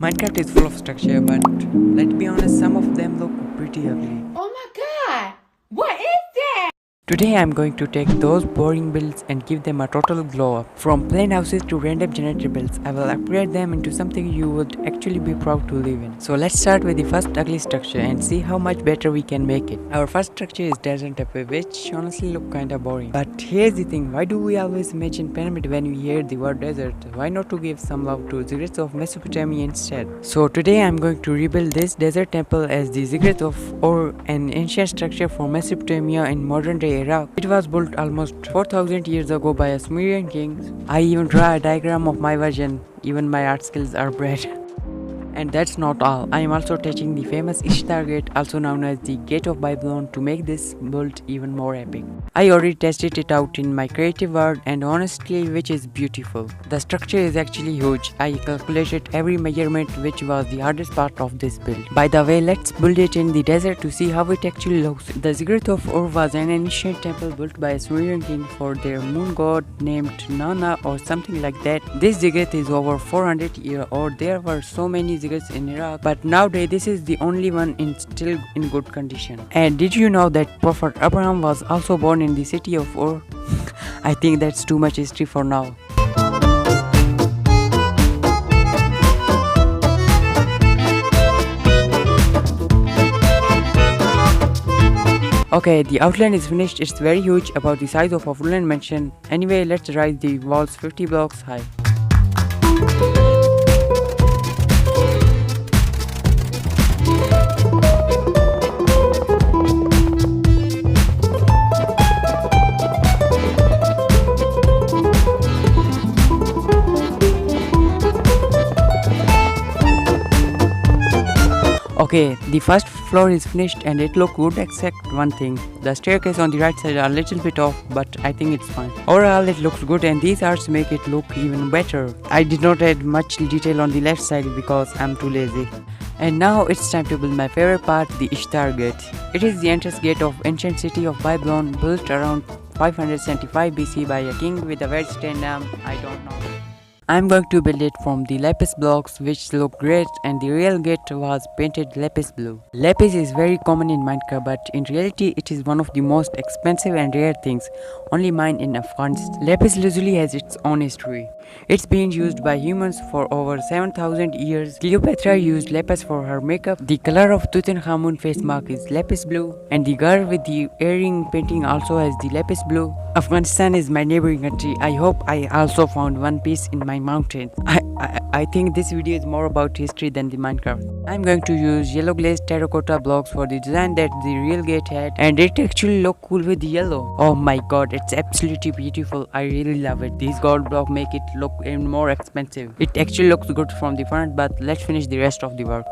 Minecraft is full of structure, but let's be honest, some of them look pretty ugly. Oh my god! What is that? Today I'm going to take those boring builds and give them a total glow up. From plain houses to random generator builds, I will upgrade them into something you would actually be proud to live in. So let's start with the first ugly structure and see how much better we can make it. Our first structure is desert tepe, which honestly look kinda boring. But here's the thing, why do we always imagine pyramid when we hear the word desert? Why not to give some love to ziggurats of Mesopotamia instead? So today I'm going to rebuild this desert temple as the ziggurat of Ur, an ancient structure from Mesopotamia in modern day Iraq. It was built almost 4000 years ago by a Sumerian kings. I even draw a diagram of my version, even my art skills are bad. And that's not all, I am also touching the famous Ishtar Gate, also known as the Gate of Babylon, to make this build even more epic. I already tested it out in my creative world and honestly which is beautiful. The structure is actually huge. I calculated every measurement, which was the hardest part of this build. By the way, let's build it in the desert to see how it actually looks. The ziggurat of Ur was an ancient temple built by a Sumerian king for their moon god named Nana or something like that. This ziggurat is over 400 years old. There were so many ziggurats in Iraq, but nowadays this is the only one still in good condition. And did you know that Prophet Abraham was also born in the city of Ur? I think that's too much history for now. Okay, the outline is finished. It's very huge, about the size of a wooden mansion. Anyway, let's rise the walls 50 blocks high. Okay, the first floor is finished and it looks good except one thing. The staircase on the right side are a little bit off, but I think it's fine. Overall it looks good and these arts make it look even better. I did not add much detail on the left side because I'm too lazy. And now it's time to build my favorite part, the Ishtar Gate. It is the entrance gate of ancient city of Babylon, built around 575 BC by a king with a very strange name, I don't know. I'm going to build it from the lapis blocks, which look great, and the real gate was painted lapis blue. Lapis is very common in Minecraft, but in reality it is one of the most expensive and rare things, only mined in Afghanistan. Lapis lazuli has its own history. It's been used by humans for over 7000 years. Cleopatra used lapis for her makeup. The color of Tutankhamun face mark is lapis blue, and the girl with the earring painting also has the lapis blue. Afghanistan is my neighboring country. I hope I also found one piece in my mountain. I think this video is more about history than the Minecraft. I'm going to use yellow glazed terracotta blocks for the design that the real gate had, and it actually looked cool with the yellow. Oh my god, it's absolutely beautiful. I really love it. These gold blocks make it look even more expensive. It actually looks good from the front, but let's finish the rest of the work.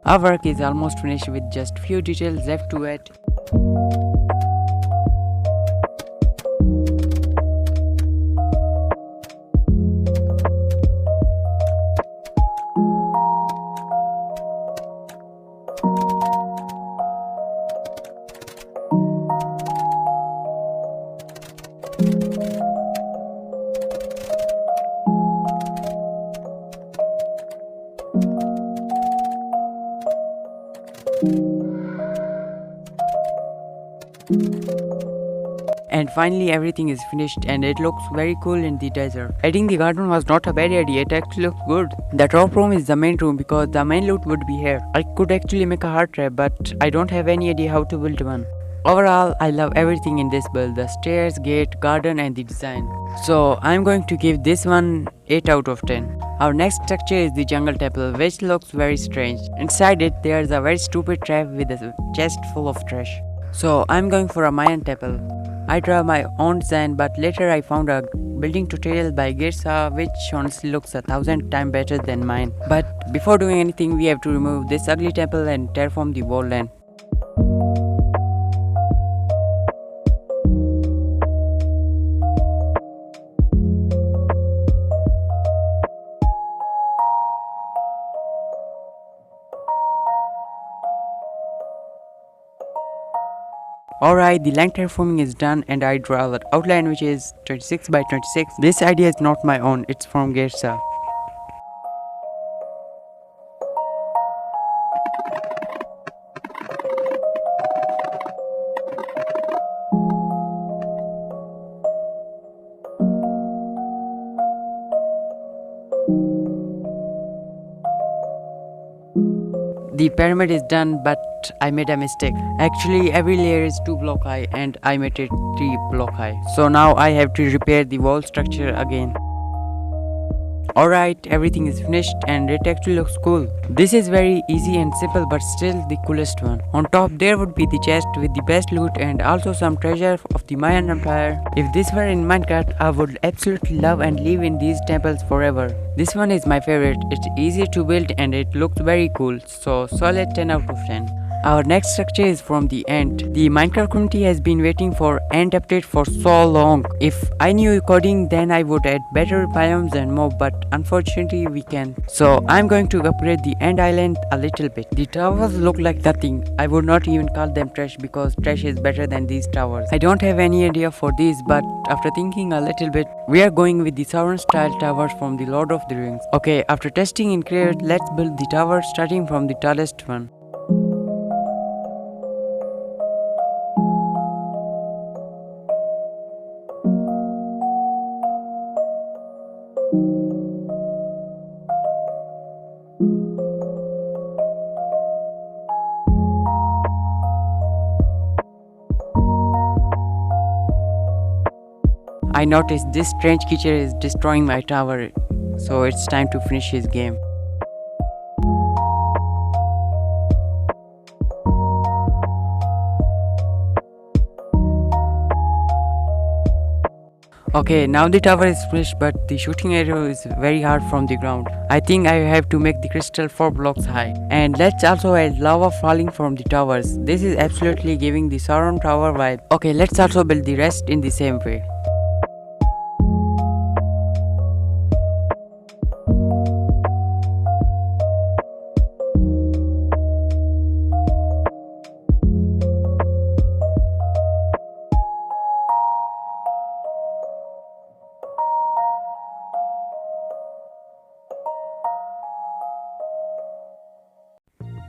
Our work is almost finished with just few details left to add. And finally everything is finished and it looks very cool in the desert. Adding the garden was not a bad idea, it actually looks good. The top room is the main room because the main loot would be here. I could actually make a heart trap, but I don't have any idea how to build one. Overall, I love everything in this build, the stairs, gate, garden and the design. So I'm going to give this one 8 out of 10. Our next structure is the jungle temple, which looks very strange. Inside it there is a very stupid trap with a chest full of trash. So I'm going for a Mayan temple. I draw my own design, but later I found a building tutorial by Girsa, which honestly looks 1000 times better than mine. But before doing anything, we have to remove this ugly temple and terraform the whole land. Alright, the line terraforming is done and I draw the outline which is 26 by 26. This idea is not my own, it's from Gersa. The pyramid is done, but I made a mistake. Actually, every layer is 2 block high and I made it 3 block high. So now I have to repair the wall structure again. Alright, everything is finished and it actually looks cool. This is very easy and simple but still the coolest one. On top there would be the chest with the best loot and also some treasure of the Mayan Empire. If this were in Minecraft, I would absolutely love and live in these temples forever. This one is my favorite. It's easy to build and it looks very cool. So solid 10 out of 10. Our next structure is from the end. The Minecraft community has been waiting for end update for so long. If I knew coding, then I would add better biomes and more, but unfortunately we can't. So I'm going to upgrade the end island a little bit. The towers look like nothing. I would not even call them trash because trash is better than these towers. I don't have any idea for these, but after thinking a little bit, we are going with the Sauron style towers from the Lord of the Rings. Okay, after testing in Create, let's build the tower starting from the tallest one. I noticed this strange creature is destroying my tower, so it's time to finish his game. Okay, now the tower is finished, but the shooting arrow is very hard from the ground. I think I have to make the crystal 4 blocks high. And let's also add lava falling from the towers. This is absolutely giving the Sauron tower vibe. Okay, let's also build the rest in the same way.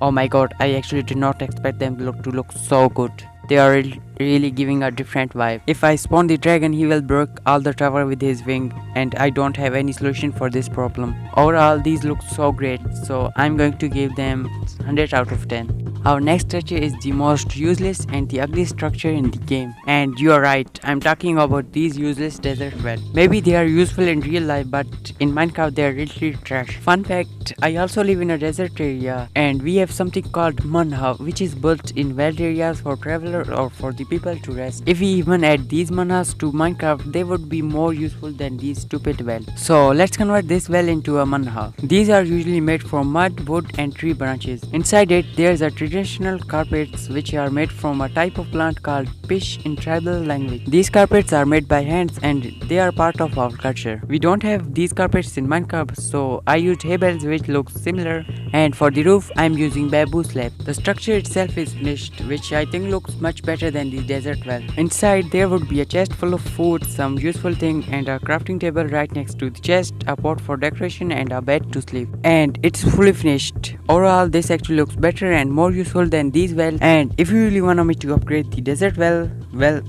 Oh my god, I actually did not expect them to look so good. They are really giving a different vibe. If I spawn the dragon, he will break all the tower with his wing, and I don't have any solution for this problem. Overall, these look so great, so I'm going to give them 100 out of 10. Our next structure is the most useless and the ugliest structure in the game. And you are right, I'm talking about these useless desert wells. Maybe they are useful in real life, but in Minecraft they are literally trash. Fun fact, I also live in a desert area and we have something called manha, which is built in wild areas for travelers or for the people to rest. If we even add these manhas to Minecraft, they would be more useful than these stupid wells. So let's convert this well into a manha. These are usually made from mud, wood and tree branches. Inside it, there's a traditional carpets which are made from a type of plant called pish in tribal language. These carpets are made by hands and they are part of our culture. We don't have these carpets in Minecraft, so I used hay bales which looks similar, and for the roof I'm using bamboo slab. The structure itself is finished, which I think looks much better than the desert well. Inside there would be a chest full of food, some useful thing and a crafting table right next to the chest, a pot for decoration and a bed to sleep. And it's fully finished. Overall this actually looks better and more useful than these wells. And if you really want me to upgrade the desert well,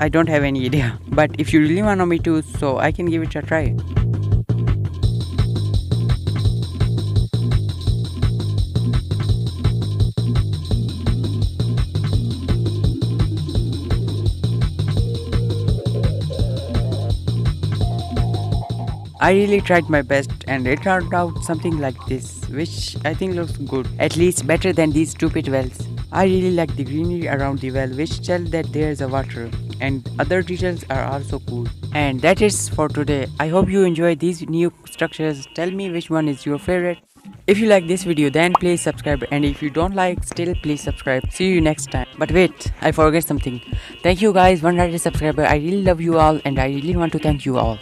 I don't have any idea. But if you really want me to, so I can give it a try. I really tried my best and it turned out something like this, which I think looks good, at least better than these stupid wells. I really like the greenery around the well, which tells that there is a water, and other details are also cool. And that is for today. I hope you enjoy these new structures. Tell me which one is your favorite. If you like this video, then please subscribe, and if you don't like, still please subscribe. See you next time. But wait, I forget something. Thank you guys, 100 subscribers. I really love you all and I really want to thank you all.